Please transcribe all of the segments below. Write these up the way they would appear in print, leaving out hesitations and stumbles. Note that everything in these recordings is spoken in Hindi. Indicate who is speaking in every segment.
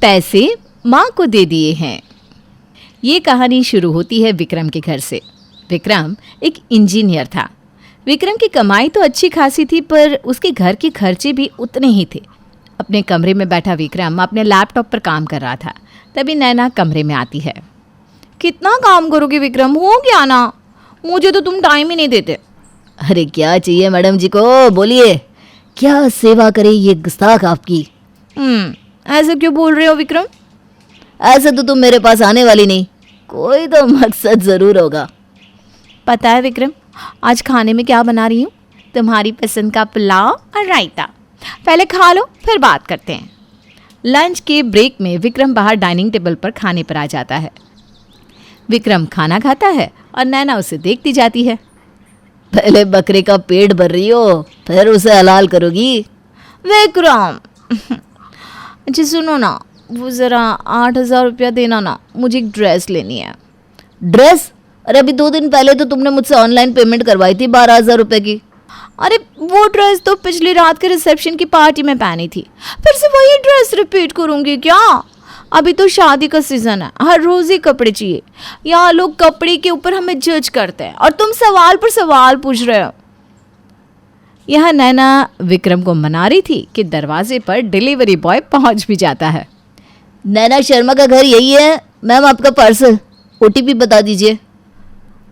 Speaker 1: पैसे माँ को दे दिए हैं। ये कहानी शुरू होती है विक्रम के घर से। विक्रम एक इंजीनियर था। विक्रम की कमाई तो अच्छी खासी थी, पर उसके घर के खर्चे भी उतने ही थे। अपने कमरे में बैठा विक्रम अपने लैपटॉप पर काम कर रहा था। तभी नैना कमरे में आती है। कितना काम करोगे विक्रम, हो गया ना, मुझे तो तुम टाइम ही नहीं देते।
Speaker 2: अरे क्या चाहिए मैडम जी को, बोलिए, क्या सेवा करे ये गुस्ताख आपकी।
Speaker 1: ऐसे क्यों बोल रहे हो विक्रम?
Speaker 2: ऐसे तो तुम मेरे पास आने वाली नहीं, कोई तो मकसद जरूर होगा।
Speaker 1: पता है विक्रम, आज खाने में क्या बना रही हूँ? तुम्हारी पसंद का पुलाव और रायता। पहले खा लो, फिर बात करते हैं। लंच के ब्रेक में विक्रम बाहर डाइनिंग टेबल पर खाने पर आ जाता है। विक्रम खाना खाता है और नैना उसे देखती जाती है।
Speaker 2: पहले बकरे का पेट भर रही हो, फिर उसे हलाल करोगी।
Speaker 1: विक्रम अच्छा सुनो ना, वो ज़रा 8,000 रुपया देना ना, मुझे एक ड्रेस लेनी है।
Speaker 2: ड्रेस? अरे अभी 2 दिन पहले तो तुमने मुझसे ऑनलाइन पेमेंट करवाई थी 12,000 रुपये की।
Speaker 1: अरे वो ड्रेस तो पिछली रात के रिसेप्शन की पार्टी में पहनी थी, फिर से वही ड्रेस रिपीट करूँगी क्या? अभी तो शादी का सीज़न है, हर रोज़ ही कपड़े चाहिए। यहाँ लोग कपड़े के ऊपर हमें जज करते हैं और तुम सवाल पर सवाल पूछ रहे हो। यह नैना विक्रम को मना रही थी कि दरवाजे पर डिलीवरी बॉय पहुंच भी जाता है।
Speaker 2: नैना शर्मा का घर यही है मैम, आपका पार्सल, OTP बता दीजिए।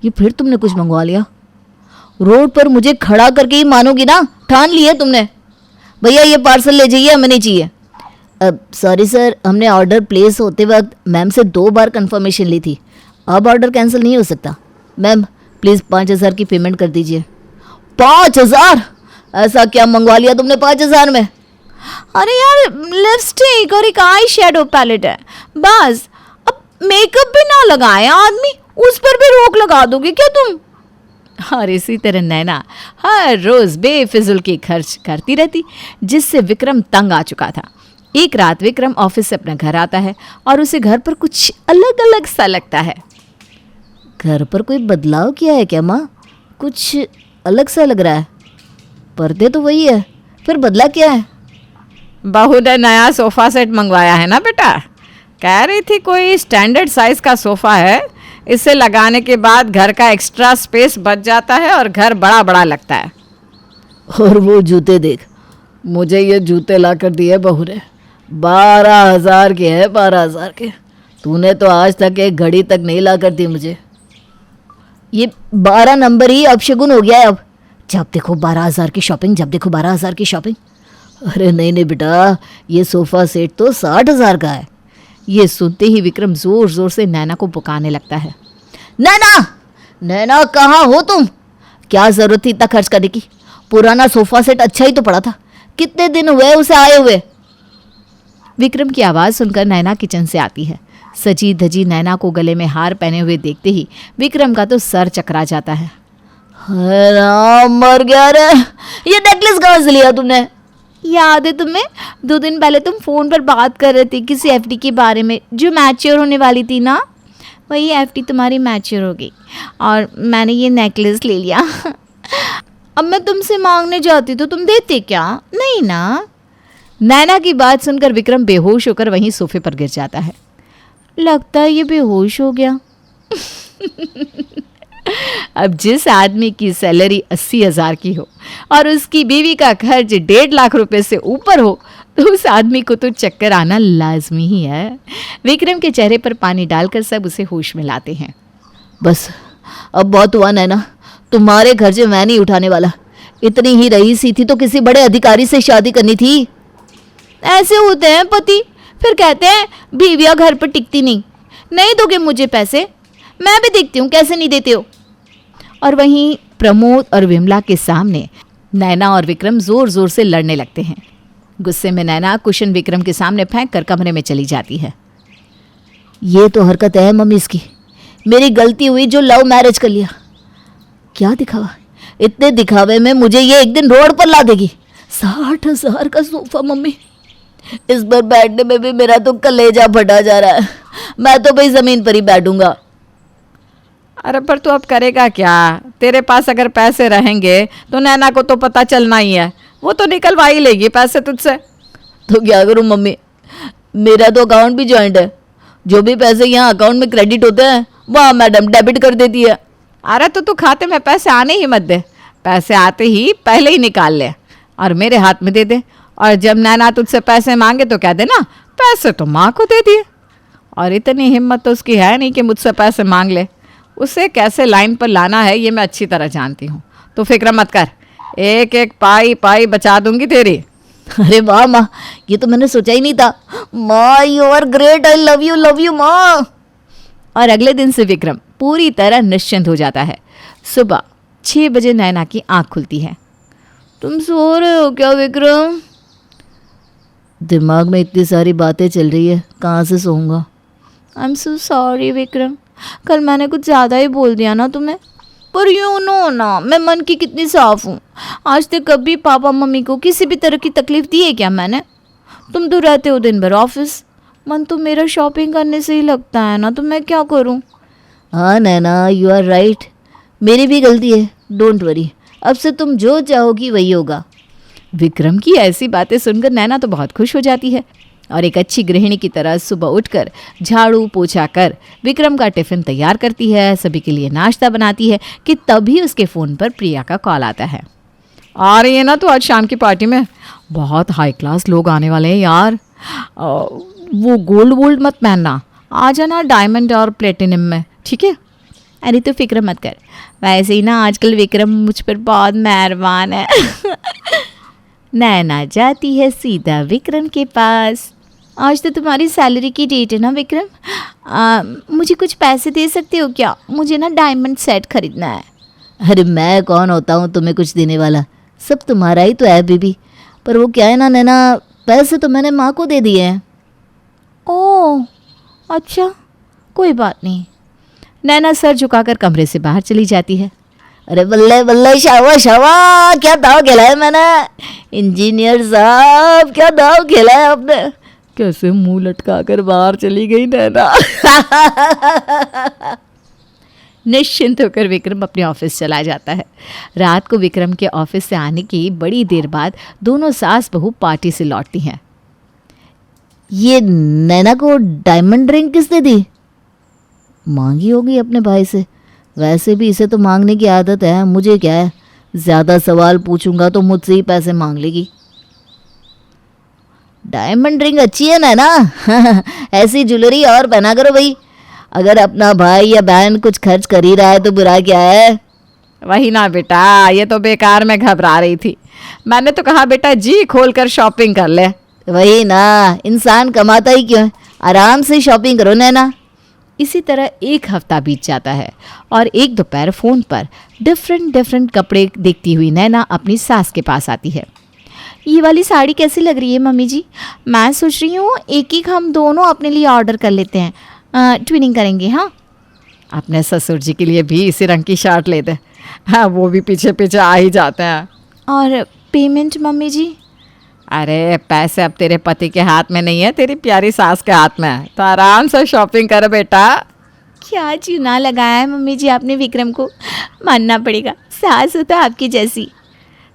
Speaker 2: ये फिर तुमने कुछ मंगवा लिया? रोड पर मुझे खड़ा करके ही मानोगी ना, ठान लिया तुमने। भैया ये पार्सल ले जाइए, हमें नहीं चाहिए। सॉरी सर, हमने ऑर्डर प्लेस होते वक्त मैम से 2 बार कंफर्मेशन ली थी, अब ऑर्डर कैंसिल नहीं हो सकता। मैम प्लीज़ 5,000 की पेमेंट कर दीजिए। 5,000? ऐसा क्या मंगवा लिया तुमने 5,000 में?
Speaker 1: अरे यार, लिपस्टिक और एक आई शेडो पैलेट है बस। अब मेकअप भी ना लगाए आदमी, उस पर भी रोक लगा दोगे क्या तुम? और इसी तरह नैना हर रोज बेफिजुल की खर्च करती रहती, जिससे विक्रम तंग आ चुका था। एक रात विक्रम ऑफिस से अपने घर आता है और उसे घर पर कुछ अलग अलग सा लगता है।
Speaker 2: घर पर कोई बदलाव किया है क्या माँ? कुछ अलग सा लग रहा है। पर्दे तो वही है, फिर बदला क्या है?
Speaker 1: बहू ने नया सोफ़ा सेट मंगवाया है ना बेटा, कह रही थी कोई स्टैंडर्ड साइज का सोफ़ा है, इसे लगाने के बाद घर का एक्स्ट्रा स्पेस बच जाता है और घर बड़ा बड़ा लगता है।
Speaker 2: और वो जूते देख, मुझे ये जूते ला कर दिए बहू ने, 12,000 के है, 12,000 के। तूने तो आज तक एक घड़ी तक नहीं ला कर दी मुझे। ये 12 नंबर ही अपशगुन हो गया है अब, जब देखो 12,000 की शॉपिंग, जब देखो 12,000 की शॉपिंग। अरे नहीं नहीं बेटा, ये सोफ़ा सेट तो 60,000 का है।
Speaker 1: ये सुनते ही विक्रम जोर जोर से नैना को पुकारने लगता है।
Speaker 2: नैना, नैना कहाँ हो तुम? क्या ज़रूरत थी इतना खर्च करने की? पुराना सोफ़ा सेट अच्छा ही तो पड़ा था, कितने दिन हुए उसे आए हुए।
Speaker 1: विक्रम की आवाज़ सुनकर नैना किचन से आती है। सजी धजी नैना को गले में हार पहने हुए देखते ही विक्रम का तो सर चकरा जाता है।
Speaker 2: राम, मर गया रे, ये नेकलेस कहाँ से लिया तुमने?
Speaker 1: याद है तुम्हें, 2 दिन पहले तुम फ़ोन पर बात कर रहे थे किसी FD के बारे में जो मैच्योर होने वाली थी ना, वही FD तुम्हारी मैच्योर हो गई और मैंने ये नेकलेस ले लिया। अब मैं तुमसे मांगने जाती तो तुम देते क्या? नहीं ना। नैना की बात सुनकर विक्रम बेहोश होकर वहीं सोफे पर गिर जाता है। लगता है ये बेहोश हो गया। अब जिस आदमी की सैलरी 80,000 की हो और उसकी बीवी का खर्च 1.5 लाख रुपए से ऊपर हो, तो उस आदमी को तो चक्कर आना लाजमी ही है। विक्रम के चेहरे पर पानी डालकर सब उसे होश में लाते हैं।
Speaker 2: बस अब बहुत हुआ नैना, तुम्हारे खर्चे मैं नहीं उठाने वाला। इतनी ही रईसी थी तो किसी बड़े अधिकारी से शादी करनी थी।
Speaker 1: ऐसे होते हैं पति, फिर कहते हैं बीवियां घर पर टिकती नहीं। नहीं दोगे मुझे पैसे? मैं भी देखती हूँ कैसे नहीं देते हो। और वहीं प्रमोद और विमला के सामने नैना और विक्रम जोर जोर से लड़ने लगते हैं। गुस्से में नैना कुशन विक्रम के सामने फेंक कर कमरे में चली जाती है।
Speaker 2: ये तो हरकत है मम्मी इसकी, मेरी गलती हुई जो लव मैरिज कर लिया। क्या दिखावा, इतने दिखावे में मुझे ये एक दिन रोड पर ला देगी। 60,000 का सोफा मम्मी, इस पर बैठने में भी मेरा तो कलेजा फटा जा रहा है। मैं तो भाई जमीन पर ही बैठूंगा।
Speaker 1: अरे पर तू अब करेगा क्या? तेरे पास अगर पैसे रहेंगे तो नैना को तो पता चलना ही है, वो तो निकलवा ही लेगी पैसे तुझसे।
Speaker 2: तो क्या करूं मम्मी, मेरा तो अकाउंट भी जॉइंट है, जो भी पैसे यहाँ अकाउंट में क्रेडिट होते हैं वहाँ मैडम डेबिट कर देती है।
Speaker 1: अरे तो तू खाते में पैसे आने ही मत दे, पैसे आते ही पहले ही निकाल ले और मेरे हाथ में दे दे। और जब नैना तुझसे पैसे मांगे तो कह देना पैसे तो माँ को दे दिए। और इतनी हिम्मत तो उसकी है नहीं कि मुझसे पैसे मांग ले। उसे कैसे लाइन पर लाना है ये मैं अच्छी तरह जानती हूँ। तो फिक्र मत कर, एक एक पाई पाई बचा दूंगी तेरी।
Speaker 2: अरे वाह माँ, ये तो मैंने सोचा ही नहीं था। माँ you are great, I love you माँ।
Speaker 1: और अगले दिन से विक्रम पूरी तरह निश्चिंत हो जाता है। सुबह 6 बजे नैना की आंख खुलती है।
Speaker 2: तुम सो रहे हो क्या विक्रम? दिमाग में इतनी सारी बातें चल रही है, कहाँ से सोऊंगा?
Speaker 1: I am so sorry Vikram, कल मैंने कुछ ज़्यादा ही बोल दिया ना तुम्हें।
Speaker 2: पर यू नो ना, मैं मन की कितनी साफ हूँ।
Speaker 1: आज तक कभी पापा मम्मी को किसी भी तरह की तकलीफ दी है क्या मैंने? तुम तो रहते हो दिन भर ऑफिस, मन तो मेरा शॉपिंग करने से ही लगता है ना, तो मैं क्या करूँ?
Speaker 2: हाँ नैना, यू आर राइट, मेरी भी गलती है। डोंट वरी, अब से तुम जो चाहोगी वही होगा।
Speaker 1: विक्रम की ऐसी बातें सुनकर नैना तो बहुत खुश हो जाती है और एक अच्छी गृहिणी की तरह सुबह उठकर झाड़ू पोछा कर विक्रम का टिफिन तैयार करती है, सभी के लिए नाश्ता बनाती है कि तभी उसके फ़ोन पर प्रिया का कॉल आता है। आ रही है ना तो आज शाम की पार्टी में बहुत हाई क्लास लोग आने वाले हैं यार। वो गोल्ड मत पहनना, आ जाना डायमंड और प्लेटिनम में, ठीक है? अरे तो फिक्र मत कर, वैसे ही ना आजकल विक्रम मुझ पर बहुत मेहरबान है। नैना जाती है सीधा विक्रम के पास। आज तो तुम्हारी सैलरी की डेट है ना विक्रम, मुझे कुछ पैसे दे सकते हो क्या? मुझे ना डायमंड सेट खरीदना है।
Speaker 2: अरे मैं कौन होता हूँ तुम्हें कुछ देने वाला, सब तुम्हारा ही तो है बेबी। पर वो क्या है ना नैना, पैसे तो मैंने माँ को दे दिए हैं।
Speaker 1: ओह अच्छा, कोई बात नहीं। नैना सर झुकाकर कमरे से बाहर चली जाती है।
Speaker 2: अरे बल्ले बल्ले, शावा शावा, क्या दाव खेला है मैंने। इंजीनियर साहब, क्या दाव खेला है आपने।
Speaker 1: कैसे मुंह लटका कर बाहर चली गई नैना। निश्चिंत होकर विक्रम अपने ऑफिस चला जाता है। रात को विक्रम के ऑफिस से आने की बड़ी देर बाद दोनों सास बहू पार्टी से लौटती हैं।
Speaker 2: ये नैना को डायमंड रिंग किसने दी? मांगी होगी अपने भाई से। वैसे भी इसे तो मांगने की आदत है, मुझे क्या है, ज़्यादा सवाल पूछूंगा तो मुझसे ही पैसे मांग लेगी। डायमंड रिंग अच्छी है ना। ऐसी ज्वेलरी और पहना करो भाई। अगर अपना भाई या बहन कुछ खर्च कर ही रहा है तो बुरा क्या है?
Speaker 1: वही ना बेटा, ये तो बेकार में घबरा रही थी। मैंने तो कहा बेटा जी खोल कर शॉपिंग कर ले।
Speaker 2: वही ना, इंसान कमाता ही क्यों है, आराम से शॉपिंग करो नैना।
Speaker 1: इसी तरह एक हफ्ता बीत जाता है और एक दोपहर फ़ोन पर डिफरेंट कपड़े देखती हुई नैना अपनी सास के पास आती है। ये वाली साड़ी कैसी लग रही है मम्मी जी? मैं सोच रही हूँ एक हम दोनों अपने लिए ऑर्डर कर लेते हैं, ट्विनिंग करेंगे। हाँ, अपने ससुर जी के लिए भी इसी रंग की शर्ट ले दे। हाँ, वो भी पीछे पीछे आ ही जाते हैं। और पेमेंट मम्मी जी? अरे पैसे अब तेरे पति के हाथ में नहीं है, तेरी प्यारी सास के हाथ में है, तो आराम से शॉपिंग कर बेटा। क्या चूना लगाया है मम्मी जी आपने विक्रम को, मानना पड़ेगा, सास हो तो आपकी जैसी।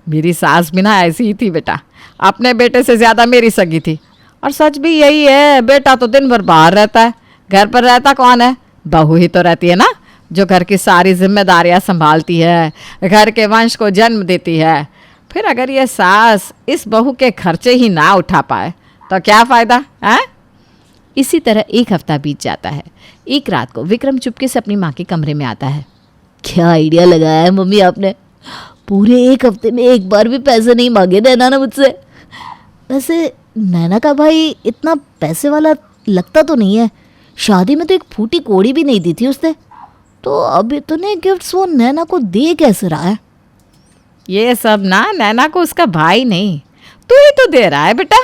Speaker 1: मेरी सास भी ना ऐसी ही थी बेटा, अपने बेटे से ज़्यादा मेरी सगी थी। और सच भी यही है, बेटा तो दिन भर बाहर रहता है, घर पर रहता कौन है? बहू ही तो रहती है ना, जो घर की सारी जिम्मेदारियां संभालती है, घर के वंश को जन्म देती है। फिर अगर ये सास इस बहू के खर्चे ही ना उठा पाए तो क्या फ़ायदा है? इसी तरह एक हफ्ता बीत जाता है। एक रात को विक्रम चुपके से अपनी माँ के कमरे में आता है।
Speaker 2: क्या आइडिया लगाया है मम्मी आपने, पूरे एक हफ्ते में एक बार भी पैसे नहीं मांगे नैना ने मुझसे। वैसे नैना का भाई इतना पैसे वाला लगता तो नहीं है, शादी में तो एक फूटी कोड़ी भी नहीं दी थी उसने, तो अब इतने गिफ्ट्स वो नैना को दे कैसे रहा है?
Speaker 1: ये सब ना नैना को उसका भाई नहीं, तू ही तो दे रहा है बेटा।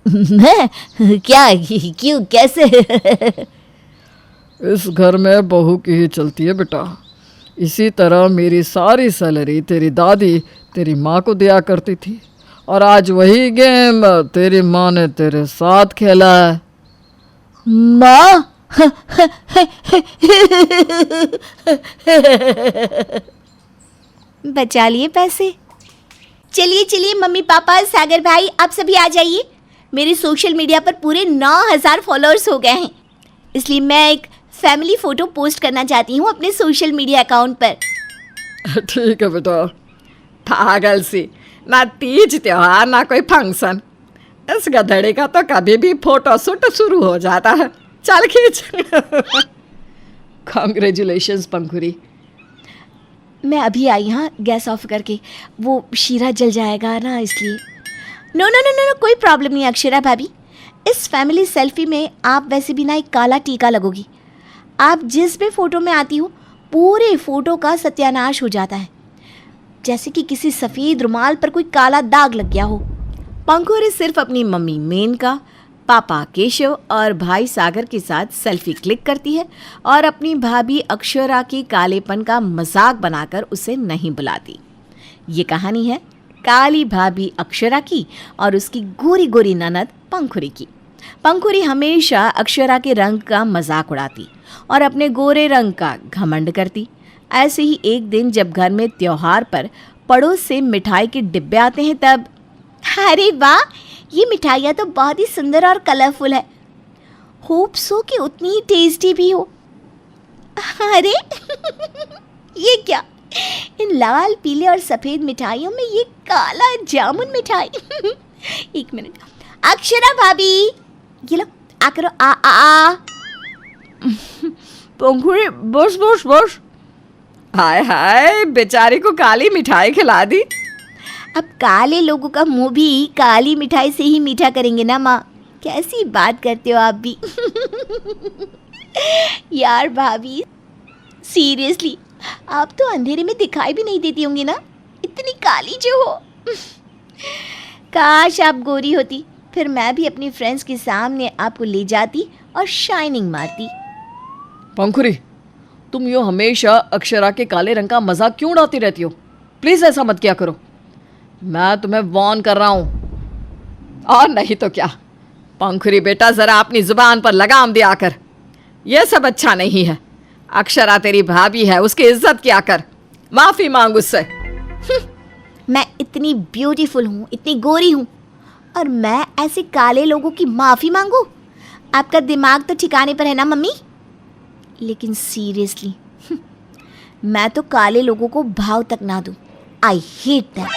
Speaker 2: मैं? क्या, क्यों, कैसे?
Speaker 3: इस घर में बहू की ही चलती है बेटा। इसी तरह मेरी सारी सैलरी तेरी दादी तेरी माँ को दिया करती थी, और आज वही गेम तेरी माँ ने तेरे साथ खेला है।
Speaker 2: माँ?
Speaker 4: बचा लिए पैसे। चलिए चलिए मम्मी पापा सागर भाई आप सभी आ जाइए,
Speaker 2: मेरे सोशल मीडिया पर पूरे 9,000 फॉलोअर्स हो गए हैं, इसलिए मैं एक फैमिली फ़ोटो पोस्ट करना चाहती हूँ अपने सोशल मीडिया अकाउंट पर।
Speaker 3: ठीक है बेटा। पागल सी, ना तीज त्योहार ना कोई फंक्शन, इस गधड़े का तो कभी भी फोटो शूट शुरू हो जाता है। चल खींच। कॉन्ग्रेचुलेशंस पंखुरी।
Speaker 2: मैं अभी आई, हाँ, गैस ऑफ करके, वो शीरा जल जाएगा ना इसलिए। नो नो नो नो, कोई प्रॉब्लम नहीं अक्षरा भाभी। इस फैमिली सेल्फी में आप वैसे भी ना एक काला टीका लगोगी। आप जिस भी फ़ोटो में आती हो पूरे फ़ोटो का सत्यानाश हो जाता है, जैसे कि किसी सफ़ेद रुमाल पर कोई काला दाग लग गया हो।
Speaker 1: पंखुरी सिर्फ अपनी मम्मी मेनका, पापा केशव और भाई सागर के साथ सेल्फी क्लिक करती है और अपनी भाभी अक्षरा के कालेपन का मजाक बनाकर उसे नहीं बुलाती। ये कहानी है काली भाभी अक्षरा की और उसकी गोरी गोरी ननद पंखुरी की। पंखुरी हमेशा अक्षरा के रंग का मजाक उड़ाती और अपने गोरे रंग का घमंड करती। ऐसे ही एक दिन जब घर में त्योहार पर पड़ोस से मिठाई के डिब्बे आते हैं तब,
Speaker 2: अरे वाह, ये मिठाइयाँ तो बहुत ही सुंदर और कलरफुल है। होप सो कि उतनी ही टेस्टी भी हो। अरे ये क्या, इन लाल पीले और सफ़ेद मिठाइयों में ये काला जामुन मिठाई। एक मिनट, अक्षरा भाभी ये लो, आ करो, आ आ आ।
Speaker 3: पंखुरी बस बस बस। हाय हाय, बेचारी को काली मिठाई खिला दी।
Speaker 2: अब काले लोगों का मुंह भी काली मिठाई से ही मीठा करेंगे ना माँ। कैसी बात करते हो आप भी। यार भाभी, सीरियसली आप तो अंधेरे में दिखाई भी नहीं देती होंगी ना, इतनी काली जो हो। काश आप गोरी होती, फिर मैं भी अपनी फ्रेंड्स के सामने आपको ले जाती और शाइनिंग मारती।
Speaker 3: पंखुरी, तुम यो हमेशा अक्षरा के काले रंग का मजाक क्यों उड़ाती रहती हो? प्लीज ऐसा मत किया करो, मैं तुम्हें वार्न कर रहा हूं। और नहीं तो क्या। पंखुरी बेटा, जरा अपनी जुबान पर लगाम दिया कर, यह सब अच्छा नहीं है। अक्षरा तेरी भाभी है, उसकी इज्जत किया कर, माफी मांग उससे।
Speaker 2: मैं इतनी ब्यूटीफुल हूँ, इतनी गोरी हूँ, और मैं ऐसे काले लोगों की माफ़ी मांगूँ? आपका दिमाग तो ठिकाने पर है ना मम्मी? लेकिन सीरियसली मैं तो काले लोगों को भाव तक ना दूँ। I hate that.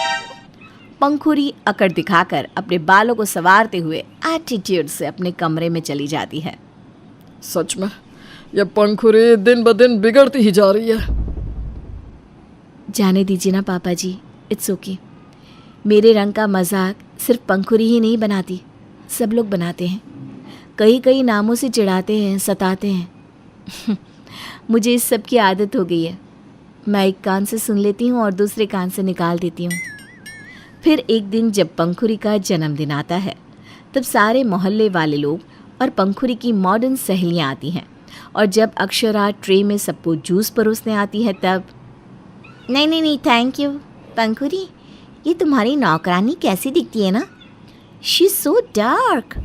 Speaker 1: पंखुरी अकड़ दिखाकर अपने बालों को संवारते हुए एटीट्यूड से अपने कमरे में चली जाती है।
Speaker 3: सच में यह पंखुरी दिन ब दिन बिगड़ती ही जा रही है।
Speaker 1: जाने दीजिए ना पापा जी, इट्स ओके। मेरे रंग का मजाक सिर्फ पंखुरी ही नहीं बनाती, सब लोग बनाते हैं। कई कई नामों से चिढ़ाते हैं, सताते हैं। मुझे इस सब की आदत हो गई है। मैं एक कान से सुन लेती हूँ और दूसरे कान से निकाल देती हूँ। फिर एक दिन जब पंखुरी का जन्मदिन आता है तब सारे मोहल्ले वाले लोग और पंखुरी की मॉडर्न सहेलियाँ आती हैं, और जब अक्षरा ट्रे में सबको जूस परोसने आती है तब,
Speaker 2: नहीं नहीं नहीं, थैंक यू पंखुरी, ये तुम्हारी नौकरानी कैसी दिखती है ना, she is so dark.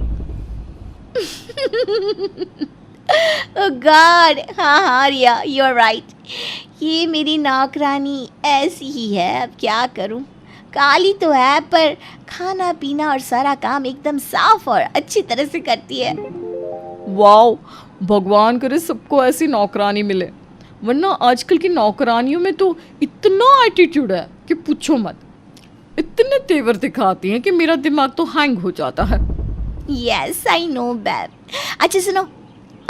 Speaker 2: Oh God, हाँ रिया, यू आर राइट, ये मेरी नौकरानी ऐसी ही है। अब क्या करूं, काली तो है पर खाना पीना और सारा काम एकदम साफ और अच्छी तरह से करती है।
Speaker 3: वाओ, भगवान करे सबको ऐसी नौकरानी मिले, वरना आजकल की नौकरानियों में तो इतना एटीट्यूड है कि पूछो मत। इतने तेवर दिखाती हैं कि मेरा दिमाग तो हैंग हो जाता है।
Speaker 2: Yes I know babe. अच्छा सुनो,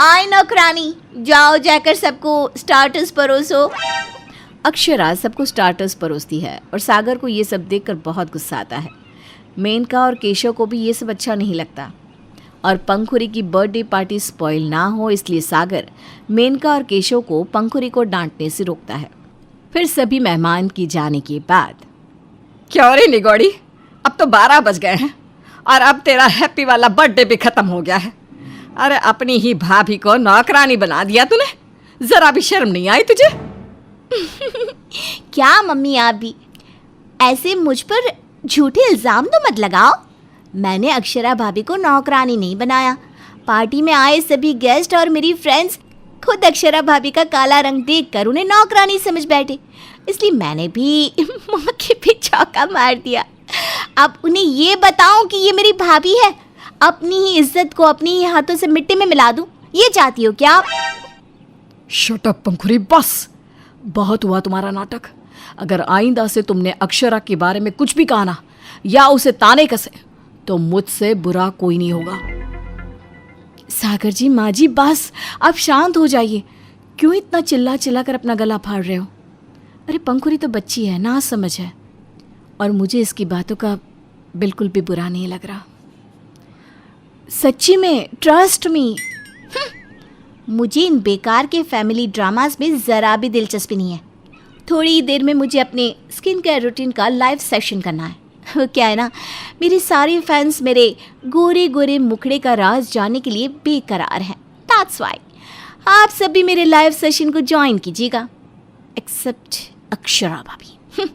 Speaker 2: आई नौकरानी, जाओ जाकर सबको स्टार्टर्स परोसो।
Speaker 1: अक्षरा सबको स्टार्टर्स परोसती है और सागर को ये सब देखकर बहुत गुस्सा आता है। मेनका और केशव को भी ये सब अच्छा नहीं लगता, और पंखुरी की बर्थडे पार्टी स्पॉइल ना हो इसलिए सागर मेनका और केशव को पंखुरी को डांटने से रोकता है। फिर सभी मेहमान की जाने के बाद,
Speaker 3: क्यों रे निगोड़ी, अब तो 12 बज गए हैं और अब तेरा हैप्पी वाला बर्थडे भी खत्म हो गया है। अरे अपनी ही भाभी को नौकरानी बना दिया तूने, जरा भी शर्म नहीं आई तुझे?
Speaker 2: क्या मम्मी, आप भी ऐसे मुझ पर झूठे इल्ज़ाम तो मत लगाओ। मैंने अक्षरा भाभी को नौकरानी नहीं बनाया। पार्टी में आए सभी गेस्ट और मेरी फ्रेंड्स खुद अक्षरा भाभी का काला रंग देखकर उन्हें नौकरानी समझ बैठे, इसलिए मैंने भी मौके पे चौका मार दिया। अब उन्हें ये बताऊं कि ये मेरी भाभी है, अपनी ही इज्जत को अपनी ही हाथों से मिट्टी में मिला दूं, ये चाहती हो क्या आप?
Speaker 3: शट अप पंखुरी, बस बहुत हुआ तुम्हारा नाटक। अगर आइंदा से तुमने अक्षरा के बारे में कुछ भी कहा ना या उसे ताने कसे तो मुझसे बुरा कोई नहीं होगा।
Speaker 1: सागर जी, माँ जी, बस आप शांत हो जाइए। क्यों इतना चिल्ला चिल्ला कर अपना गला फाड़ रहे हो? अरे पंखुरी तो बच्ची है, ना समझ है, और मुझे इसकी बातों का बिल्कुल भी बुरा नहीं लग रहा। सच्ची में, ट्रस्ट मी।
Speaker 2: मुझे इन बेकार के फैमिली ड्रामास में ज़रा भी दिलचस्पी नहीं है। थोड़ी ही देर में मुझे अपने स्किन केयर रूटीन का लाइव सेशन करना है। वो क्या है ना, मेरे सारे फैंस मेरे गोरे गोरे मुखड़े का राज जानने के लिए बेकरार हैं। दैट्स वाई आप सभी मेरे लाइव सेशन को ज्वाइन कीजिएगा, एक्सेप्ट अक्षरा भाभी।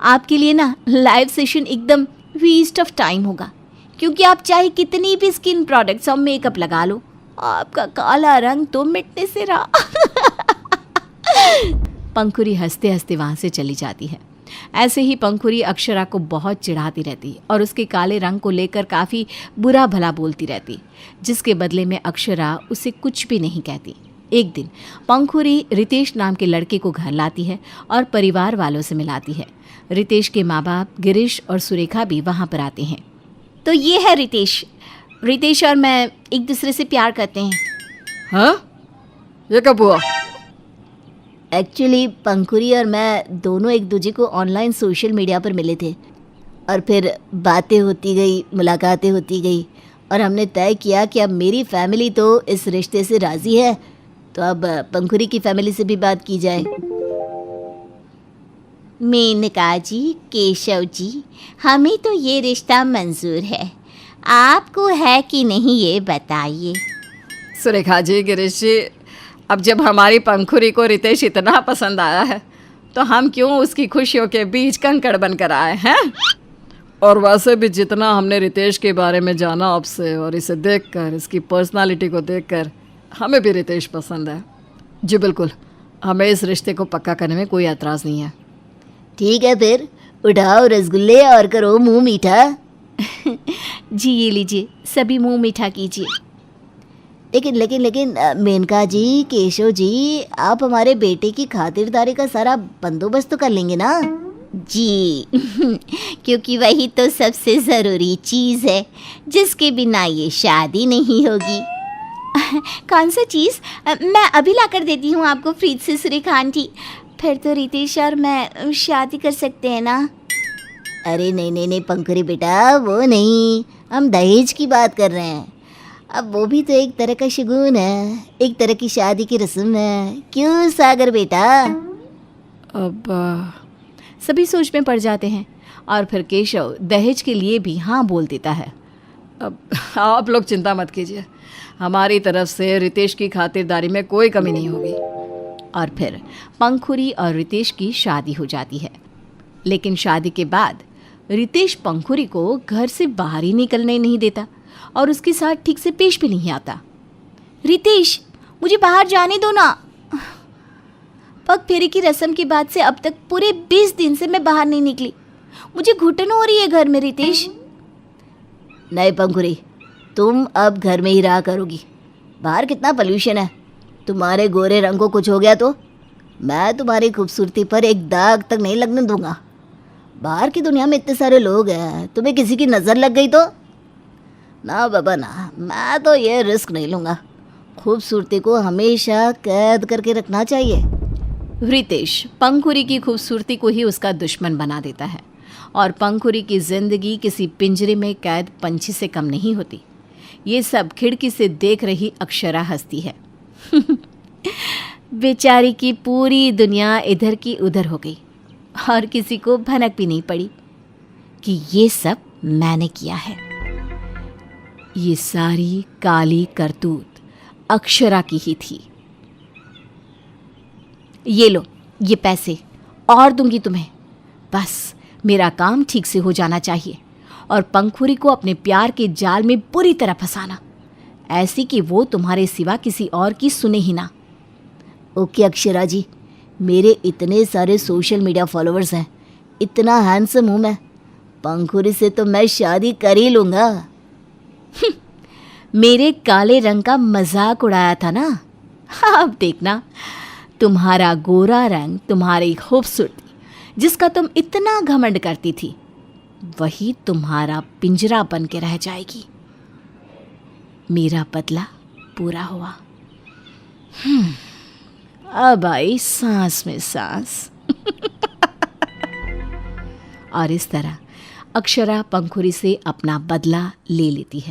Speaker 2: आपके लिए ना लाइव सेशन एकदम वेस्ट ऑफ टाइम होगा, क्योंकि आप चाहे कितनी भी स्किन प्रोडक्ट्स और मेकअप लगा लो, आपका काला रंग तो मिटने से रहा।
Speaker 1: पंखुरी हंसते हंसते वहाँ से चली जाती है। ऐसे ही पंखुरी अक्षरा को बहुत चिढ़ाती रहती और उसके काले रंग को लेकर काफ़ी बुरा भला बोलती रहती, जिसके बदले में अक्षरा उसे कुछ भी नहीं कहती। एक दिन पंखुरी रितेश नाम के लड़के को घर लाती है और परिवार वालों से मिलाती है। रितेश के माँ बाप गिरीश और सुरेखा भी वहाँ पर आते हैं।
Speaker 2: तो ये है रितेश। रितेश और मैं एक दूसरे से प्यार करते हैं।
Speaker 3: हाँ, ये कब हुआ?
Speaker 2: एक्चुअली पंखुरी और मैं दोनों एक दूसरे को ऑनलाइन सोशल मीडिया पर मिले थे, और फिर बातें होती गई, मुलाकातें होती गई, और हमने तय किया कि अब मेरी फैमिली तो इस रिश्ते से राज़ी है, तो अब पंखुरी की फैमिली से भी बात की जाए। मेनका जी, केशव जी, हमें तो ये रिश्ता मंजूर है, आपको है कि नहीं ये बताइए।
Speaker 3: सुरेखा जी, गिरीश जी, अब जब हमारी पंखुरी को रितेश इतना पसंद आया है तो हम क्यों उसकी खुशियों के बीच कंकड़ बनकर आए हैं? और वैसे भी जितना हमने रितेश के बारे में जाना आपसे, और इसे देखकर, इसकी पर्सनालिटी को देखकर, हमें भी रितेश पसंद है। जी बिल्कुल, हमें इस रिश्ते को पक्का करने में कोई एतराज़ नहीं है।
Speaker 2: ठीक है, फिर उठाओ रसगुल्ले और करो मुंह मीठा।
Speaker 1: जी ये लीजिए, सभी मुंह मीठा कीजिए।
Speaker 2: लेकिन मेनका जी, केशव जी, आप हमारे बेटे की खातिरदारी का सारा बंदोबस्त तो कर लेंगे ना? जी, क्योंकि वही तो सबसे ज़रूरी चीज़ है, जिसके बिना ये शादी नहीं होगी। कौन सा चीज़? मैं अभी ला कर देती हूँ आपको फ्रिज से सुरेखा आंटी। फिर तो रितेश और मैं शादी कर सकते हैं ना? अरे नहीं पंखुरी बेटा, वो नहीं, हम दहेज की बात कर रहे हैं। अब वो भी तो एक तरह का शगुन है, एक तरह की शादी की रस्म है। क्यों सागर बेटा?
Speaker 1: अब सभी सोच में पड़ जाते हैं और फिर केशव दहेज के लिए भी हाँ बोल देता है।
Speaker 3: अब आप लोग चिंता मत कीजिए, हमारी तरफ से रितेश की खातिरदारी में कोई कमी नहीं होगी।
Speaker 1: और फिर पंखुरी और रितेश की शादी हो जाती है। लेकिन शादी के बाद रितेश पंखुरी को घर से बाहर ही निकलने नहीं देता और उसके साथ ठीक से पेश भी नहीं आता।
Speaker 2: रितेश, मुझे बाहर जाने दो ना। पग फेरे की रस्म के बाद से अब तक पूरे 20 दिन से मैं बाहर नहीं निकली। मुझे घुटन हो रही है घर में। रितेश, नहीं पंखुरी, तुम अब घर में ही रहा करोगी। बाहर कितना पोल्यूशन है, तुम्हारे गोरे रंग को कुछ हो गया तो मैं तुम्हारी खूबसूरती पर एक दाग तक नहीं लगने दूंगा। बाहर की दुनिया में इतने सारे लोग हैं, तुम्हें किसी की नज़र लग गई तो ना बाबा ना, मैं तो ये रिस्क नहीं लूँगा। खूबसूरती को हमेशा कैद करके रखना चाहिए।
Speaker 1: रितेश पंखुरी की खूबसूरती को ही उसका दुश्मन बना देता है और पंखुरी की जिंदगी किसी पिंजरे में कैद पंछी से कम नहीं होती। ये सब खिड़की से देख रही अक्षरा हंसती है। बेचारी की पूरी दुनिया इधर की उधर हो गई और किसी को भनक भी नहीं पड़ी कि ये सब मैंने किया है। ये सारी काली करतूत अक्षरा की ही थी। ये लो, ये पैसे और दूंगी तुम्हें, बस मेरा काम ठीक से हो जाना चाहिए और पंखुरी को अपने प्यार के जाल में पूरी तरह फंसाना, ऐसी कि वो तुम्हारे सिवा किसी और की सुने ही ना।
Speaker 2: ओके अक्षरा जी, मेरे इतने सारे सोशल मीडिया फॉलोअर्स हैं, इतना हैंडसम हूँ मैं, पंखुरी से तो मैं शादी कर ही लूँगा।
Speaker 1: मेरे काले रंग का मजाक उड़ाया था ना। अब देखना, तुम्हारा गोरा रंग, तुम्हारी खूबसूरती जिसका तुम इतना घमंड करती थी, वही तुम्हारा पिंजरा बन के रह जाएगी। मेरा बदला पूरा हुआ। अब आई सांस में सांस। और इस तरह अक्षरा पंखुड़ी से अपना बदला ले लेती है।